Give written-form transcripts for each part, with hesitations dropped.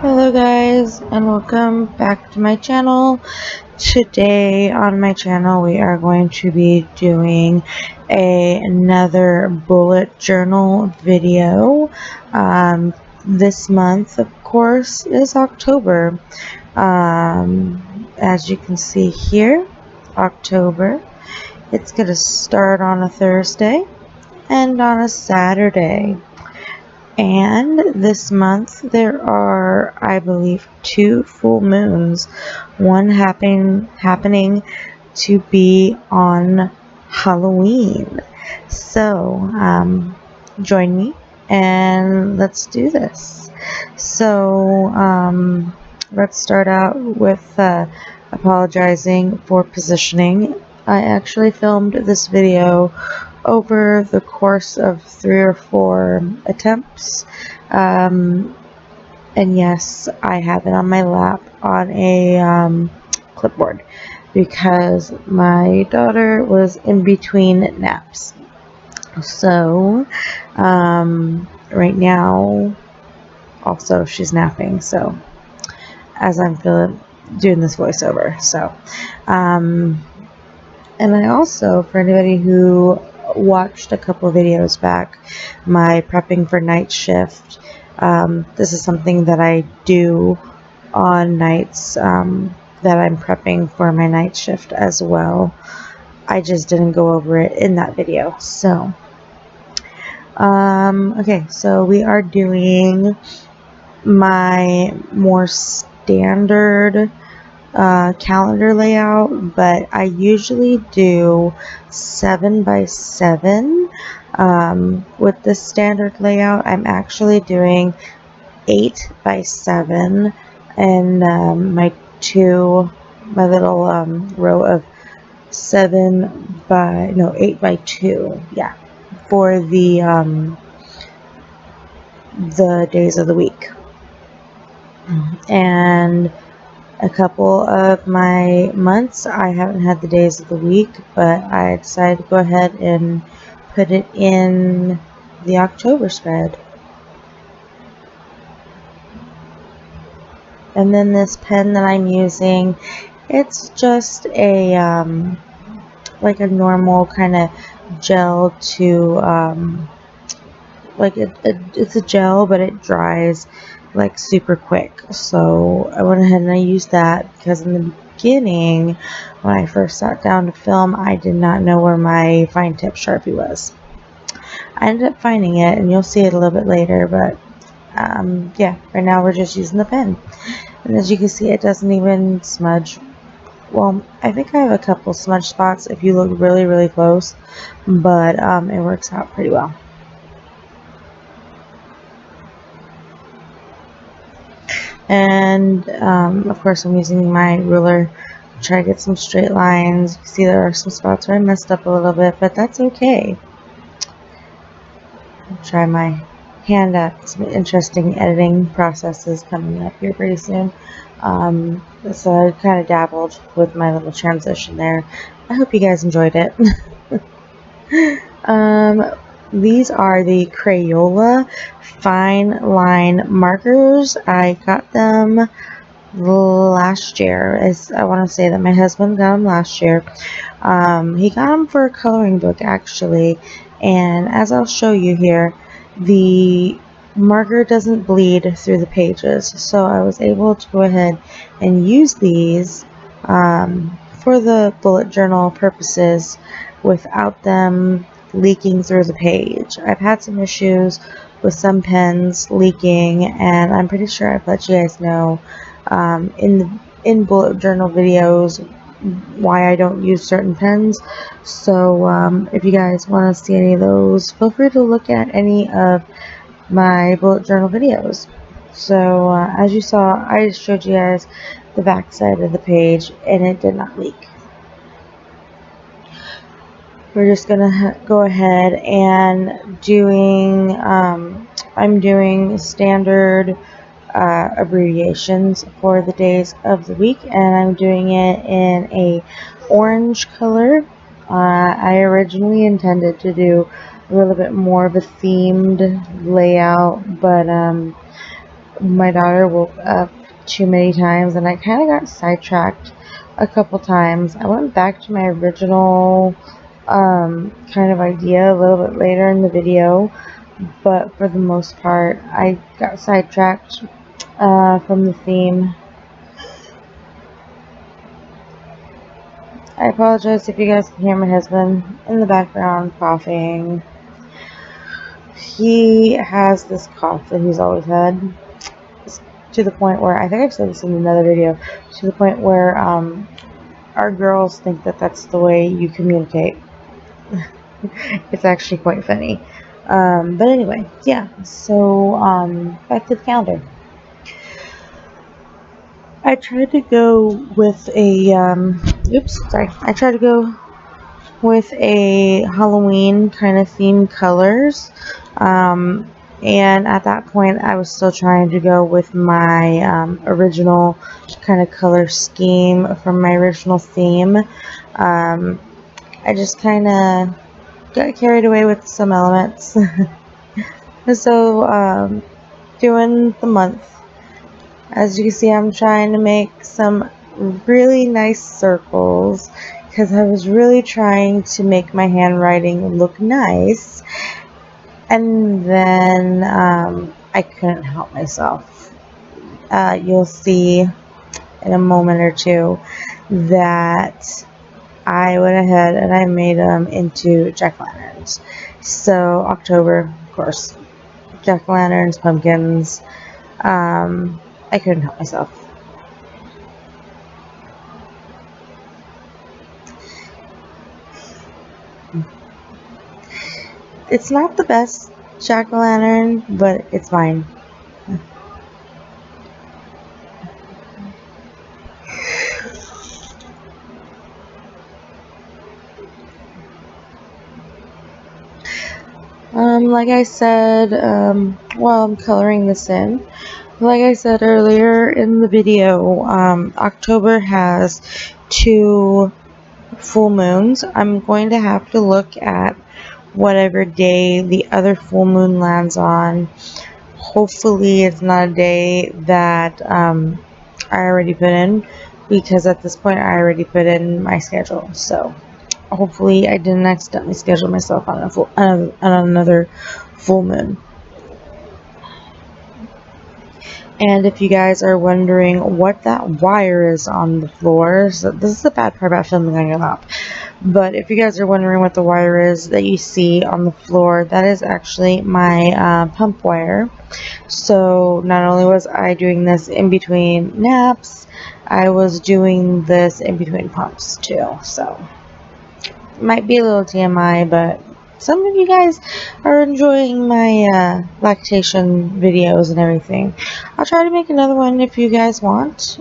Hello guys, and welcome back to my channel. Today on my channel we are going to be doing another bullet journal video. This month of course is October. As you can see here, October. It's going to start on a Thursday and on a Saturday. And this month there are, I believe, 2 full moons. One happening to be on Halloween. So join me and let's do this. So let's start out with apologizing for positioning. I actually filmed this video over the course of 3 or 4 attempts, and yes, I have it on my lap on a clipboard because my daughter was in between naps. So right now also she's napping, so as I'm doing this voiceover. So and I also, for anybody who watched a couple videos back, my prepping for night shift, this is something that I do on nights that I'm prepping for my night shift as well. I just didn't go over it in that video. So okay, so we are doing my more standard calendar layout, but I usually do 7 by 7 with the standard layout. I'm actually doing 8 by 7 and my little row of 8 by 2, yeah, for the days of the week. And a couple of my months I haven't had the days of the week, but I decided to go ahead and put it in the October spread. And then this pen that I'm using, it's just a like a normal kind of gel to it's a gel, but it dries like super quick. So I went ahead and I used that because in the beginning, when I first sat down to film, I did not know where my fine tip Sharpie was. I ended up finding it, and you'll see it a little bit later, but yeah, right now we're just using the pen. And as you can see, it doesn't even smudge. Well, I think I have a couple smudge spots if you look really, really close, but it works out pretty well. And of course I'm using my ruler to try to get some straight lines. You can see there are some spots where I messed up a little bit, but that's okay. I'll try my hand at some interesting editing processes coming up here pretty soon. So I kind of dabbled with my little transition there. I hope you guys enjoyed it. These are the Crayola Fine Line Markers. I got them last year. I want to say that my husband got them last year. He got them for a coloring book actually, and as I'll show you here, the marker doesn't bleed through the pages, so I was able to go ahead and use these for the bullet journal purposes without them leaking through the page. I've had some issues with some pens leaking, and I'm pretty sure I've let you guys know in bullet journal videos why I don't use certain pens. So if you guys want to see any of those, feel free to look at any of my bullet journal videos. So as you saw, I just showed you guys the back side of the page, and it did not leak. We're just gonna go ahead and I'm doing standard abbreviations for the days of the week, and I'm doing it in a orange color. I originally intended to do a little bit more of a themed layout, but my daughter woke up too many times and I kind of got sidetracked a couple times. I went back to my original kind of idea a little bit later in the video, but for the most part I got sidetracked from the theme. I apologize if you guys can hear my husband in the background coughing. He has this cough that he's always had, to the point where, I think I've said this in another video, to the point where our girls think that that's the way you communicate. It's actually quite funny. But anyway, yeah, so back to the calendar. I tried to go with a, I tried to go with a Halloween kind of themed colors. And at that point, I was still trying to go with my original kind of color scheme from my original theme. I just kind of got carried away with some elements. So, doing the month. As you can see, I'm trying to make some really nice circles because I was really trying to make my handwriting look nice. And then I couldn't help myself. You'll see in a moment or two that I went ahead and I made them into jack-o'-lanterns. So October, of course, jack-o'-lanterns, pumpkins. I couldn't help myself. It's not the best jack-o'-lantern, but it's fine. Like I said, while I'm coloring this in, like I said earlier in the video, October has 2 full moons. I'm going to have to look at whatever day the other full moon lands on. Hopefully it's not a day that I already put in, because at this point I already put in my schedule. So hopefully I didn't accidentally schedule myself on another full moon. And if you guys are wondering what that wire is on the floor, so this is the bad part about filming on your lap, but if you guys are wondering what the wire is that you see on the floor, that is actually my pump wire. So not only was I doing this in between naps, I was doing this in between pumps too. So might be a little TMI, but some of you guys are enjoying my lactation videos and everything. I'll try to make another one if you guys want.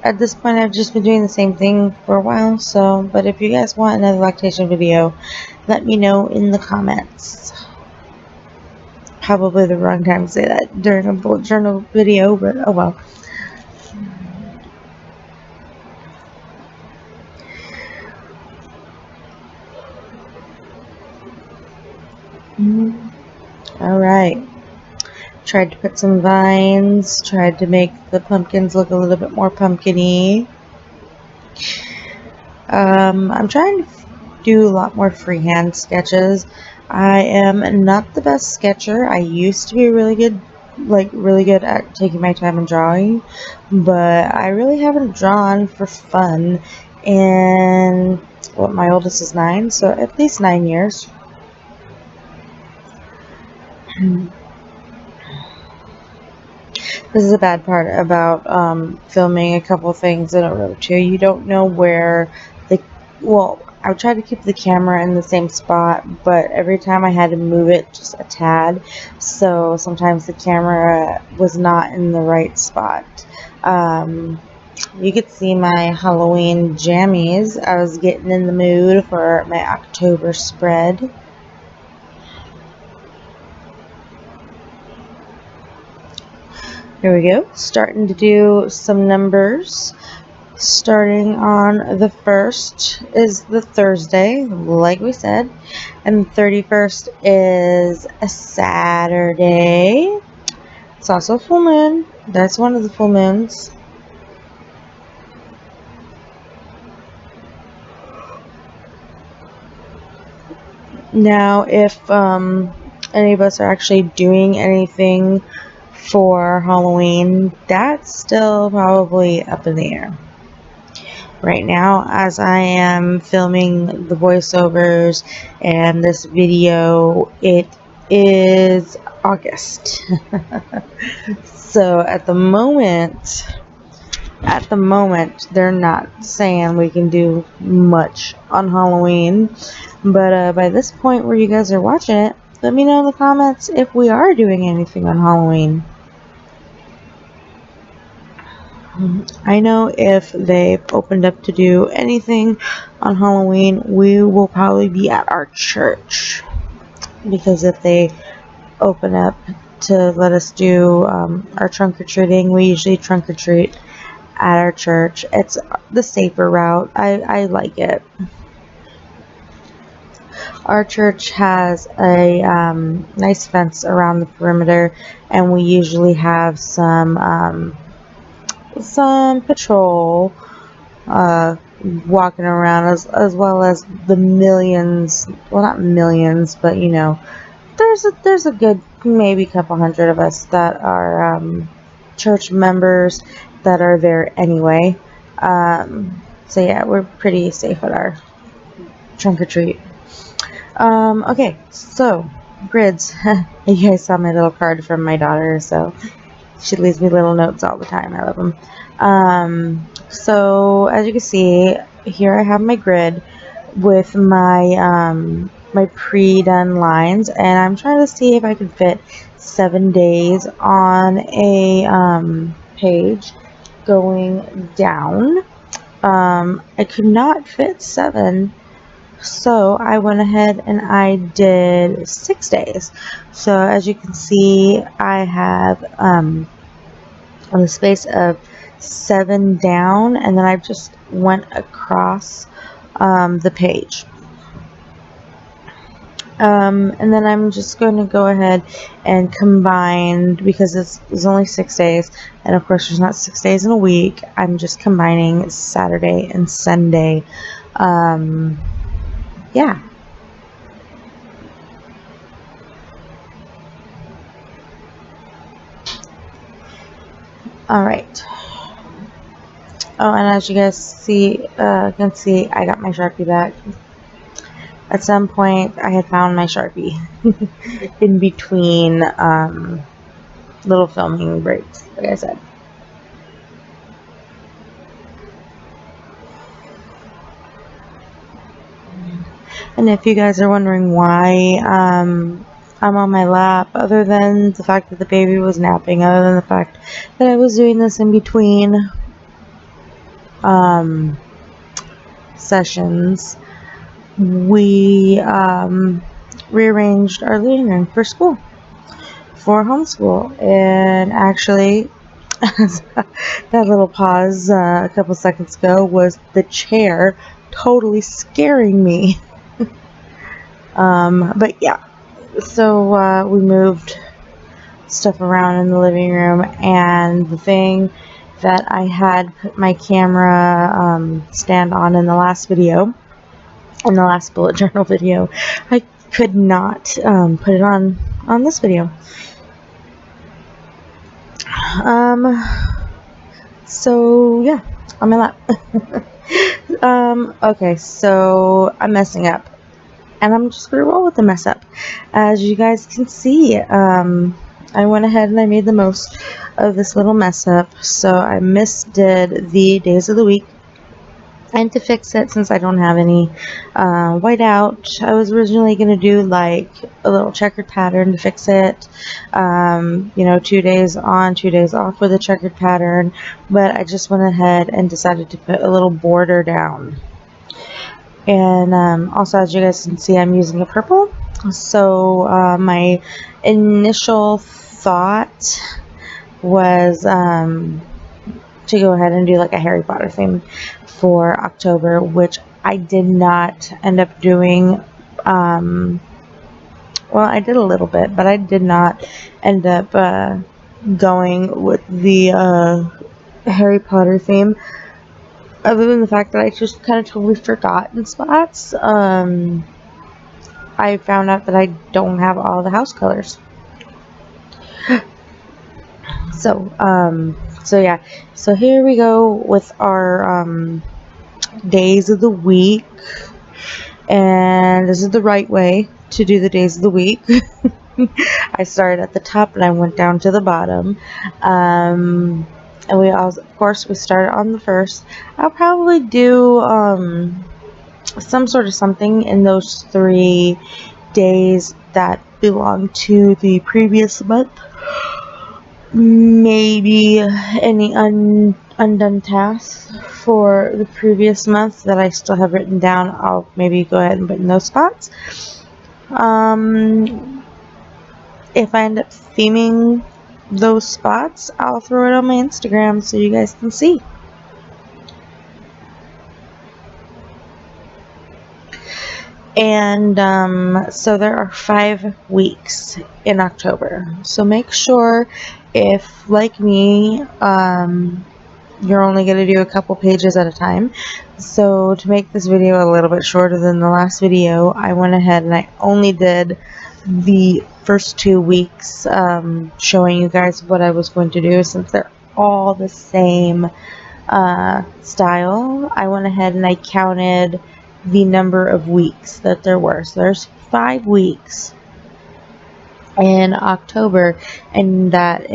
At this point, I've just been doing the same thing for a while, so, but if you guys want another lactation video, let me know in the comments. Probably the wrong time to say that during a bullet journal video, but oh well. Alright. Tried to put some vines, tried to make the pumpkins look a little bit more pumpkin-y. I'm trying to do a lot more freehand sketches. I am not the best sketcher. I used to be really good at taking my time and drawing, but I really haven't drawn for fun in, what, my oldest is 9, so at least 9 years. This is a bad part about filming a couple things in a row too. You don't know where I tried to keep the camera in the same spot, but every time I had to move it just a tad, so sometimes the camera was not in the right spot. You could see my Halloween jammies. I was getting in the mood for my October spread. Here we go, starting to do some numbers. Starting on the 1st is the Thursday, like we said, and the 31st is a Saturday. It's also full moon. That's one of the full moons. Now, if any of us are actually doing anything for Halloween, that's still probably up in the air. Right now, as I am filming the voiceovers and this video, it is August. So at the moment, they're not saying we can do much on Halloween. But by this point where you guys are watching it, let me know in the comments if we are doing anything on Halloween. I know if they've opened up to do anything on Halloween, we will probably be at our church. Because if they open up to let us do our trunk or treating, we usually trunk or treat at our church. It's the safer route. I like it. Our church has a nice fence around the perimeter, and we usually have some patrol walking around, as well as the millions, well, not millions, but you know, there's a good maybe couple hundred of us that are church members that are there anyway. So yeah, we're pretty safe at our trunk or treat. Okay, so grids. You guys saw my little card from my daughter, so she leaves me little notes all the time. I love them. So as you can see, here I have my grid with my my pre-done lines, and I'm trying to see if I can fit 7 days on a page going down. I could not fit 7, so I went ahead and I did 6 days. So as you can see, I have on the space of 7 down, and then I just went across the page. And then I'm just going to go ahead and combine, because it's only 6 days, and of course there's not 6 days in a week. I'm just combining Saturday and Sunday. Yeah. Alright. Oh, and as you guys can see, I got my Sharpie back. At some point, I had found my Sharpie in between little filming breaks, like I said. And if you guys are wondering why I'm on my lap, other than the fact that the baby was napping, other than the fact that I was doing this in between sessions, we rearranged our living room for school, for homeschool. And actually, that little pause a couple seconds ago was the chair totally scaring me. But yeah, so we moved stuff around in the living room, and the thing that I had put my camera stand on in the last video, in the last bullet journal video, I could not put it on this video. So yeah, on my lap. Okay, so I'm messing up, and I'm just gonna roll with the mess up. As you guys can see, I went ahead and I made the most of this little mess up. So I misdid the days of the week. And to fix it, since I don't have any whiteout, I was originally going to do like a little checkered pattern to fix it. You know, 2 days on, 2 days off with a checkered pattern. But I just went ahead and decided to put a little border down. And also, as you guys can see, I'm using a purple. So my initial thought was to go ahead and do like a Harry Potter theme for October, which I did not end up doing. Well, I did a little bit, but I did not end up going with the Harry Potter theme, other than the fact that I just kind of totally forgot in spots. I found out that I don't have all the house colors. So yeah, so here we go with our days of the week, and this is the right way to do the days of the week. I started at the top and I went down to the bottom, and we also, of course, we started on the first. I'll probably do some sort of something in those 3 days that belong to the previous month. Maybe any undone tasks for the previous month that I still have written down. I'll maybe go ahead and put in those spots. If I end up theming those spots, I'll throw it on my Instagram so you guys can see. And so there are 5 weeks in October. So make sure, if like me, you're only going to do a couple pages at a time. So to make this video a little bit shorter than the last video, I went ahead and I only did the first 2 weeks, showing you guys what I was going to do. Since they're all the same style, I went ahead and I counted the number of weeks that there were. So there's 5 weeks in October, and that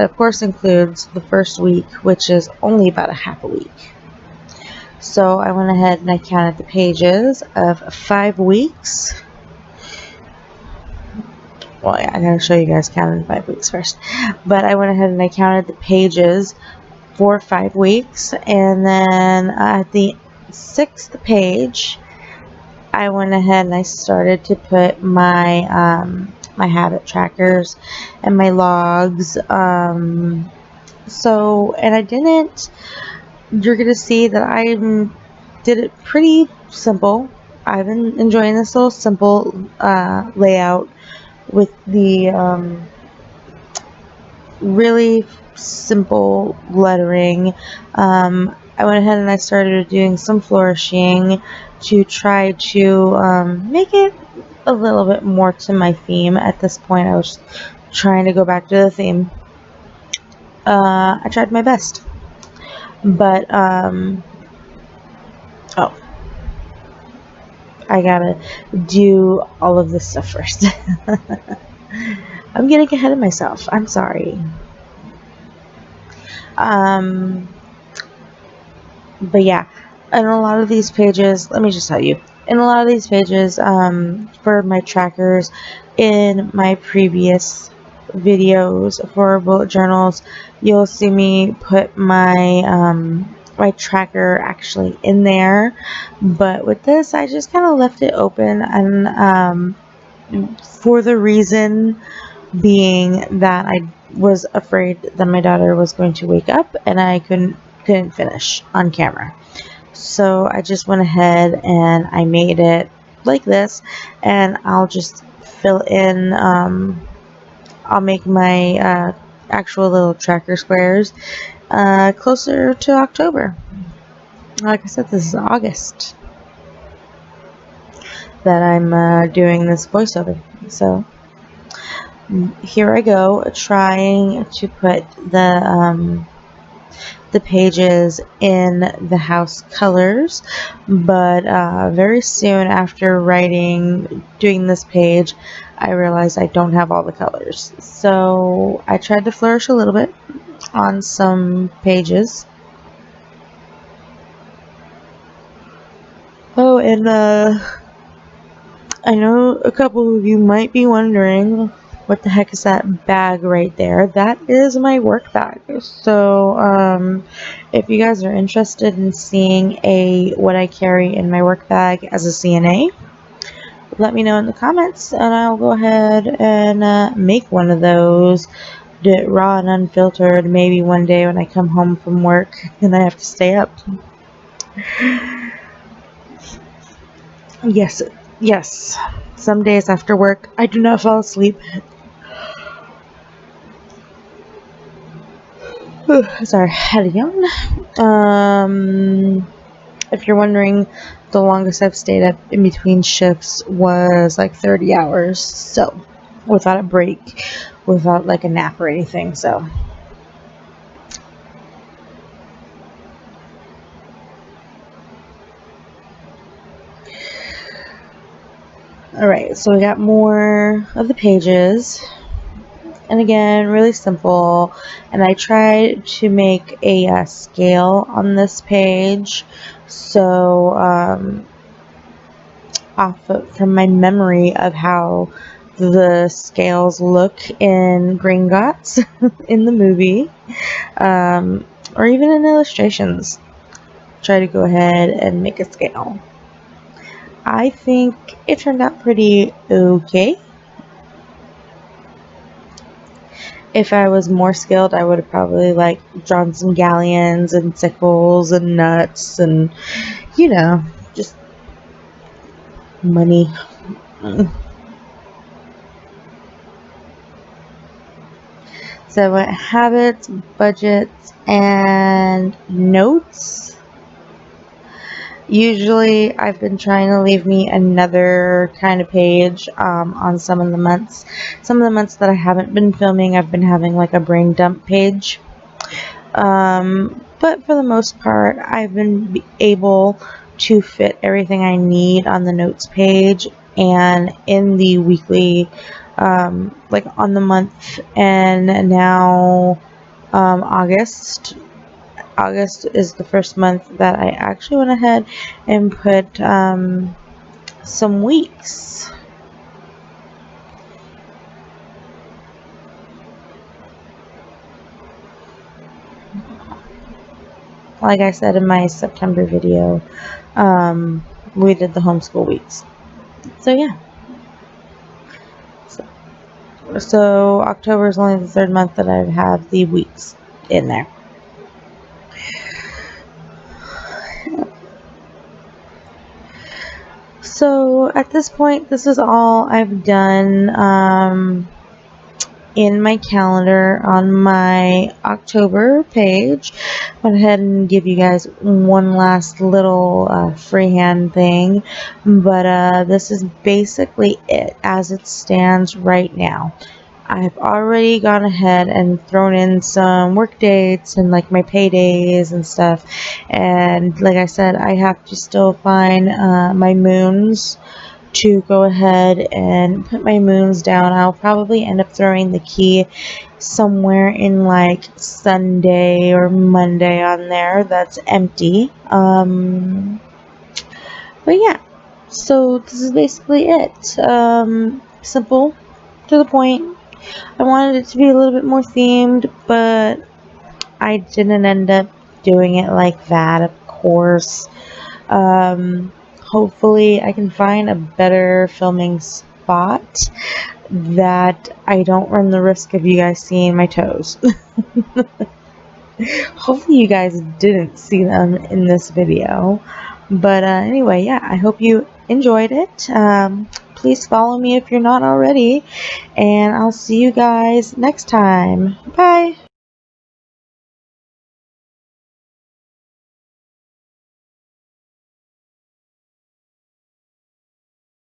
of course includes the first week, which is only about a half a week. So I went ahead and I counted the pages of 5 weeks. Well, yeah, I gotta show you guys counting 5 weeks first. But I went ahead and I counted the pages for 5 weeks, and then at the 6th page, I went ahead and I started to put my my habit trackers and my logs. And I didn't. You're gonna see that I did it pretty simple. I've been enjoying this little simple layout with the really simple lettering. I went ahead and I started doing some flourishing to try to make it a little bit more to my theme. At this point, I was trying to go back to the theme. I tried my best, but oh, I gotta do all of this stuff first. I'm getting ahead of myself. I'm sorry. But yeah, in a lot of these pages, let me just tell you, in a lot of these pages, for my trackers, in my previous videos for bullet journals, you'll see me put my my tracker actually in there. But with this, I just kind of left it open, and for the reason being that I was afraid that my daughter was going to wake up and I couldn't finish on camera. So I just went ahead and I made it like this, and I'll just fill in, I'll make my actual little tracker squares closer to October. Like I said, this is August that I'm doing this voiceover. So here I go, trying to put the pages in the house colors, but very soon after doing this page, I realized I don't have all the colors. So I tried to flourish a little bit on some pages. Oh, and I know a couple of you might be wondering, what the heck is that bag right there? That is my work bag. So if you guys are interested in seeing what I carry in my work bag as a CNA, let me know in the comments, and I'll go ahead and make one of those. Do it raw and unfiltered, maybe one day when I come home from work and I have to stay up. Yes, some days after work I do not fall asleep. Sorry, I had a yawn. If you're wondering, the longest I've stayed up in between shifts was like 30 hours. So, without a break, without like a nap or anything. So, alright, so we got more of the pages. And again, really simple. And I tried to make a scale on this page. So, from my memory of how the scales look in Gringotts in the movie, or even in illustrations, try to go ahead and make a scale. I think it turned out pretty okay. If I was more skilled, I would have probably like drawn some galleons and sickles and nuts and, you know, just money. So habits, budgets, and notes. Usually I've been trying to leave me another kind of page on some of the months. Some of the months that I haven't been filming, I've been having like a brain dump page. But for the most part, I've been able to fit everything I need on the notes page and in the weekly, like on the month. And now August is the first month that I actually went ahead and put some weeks. Like I said in my September video, we did the homeschool weeks. So yeah. So October is only the third month that I have the weeks in there. So at this point, this is all I've done in my calendar on my October page. Went ahead and give you guys one last little freehand thing, but this is basically it as it stands right now. I've already gone ahead and thrown in some work dates and like my paydays and stuff, and like I said, I have to still find my moons to go ahead and put my moons down. I'll probably end up throwing the key somewhere in like Sunday or Monday on there that's empty. But yeah, so this is basically it. Simple, to the point. I wanted it to be a little bit more themed, but I didn't end up doing it like that, of course. Hopefully I can find a better filming spot that I don't run the risk of you guys seeing my toes. Hopefully you guys didn't see them in this video. But anyway, yeah, I hope you enjoyed it. Please follow me if you're not already. And I'll see you guys next time. Bye!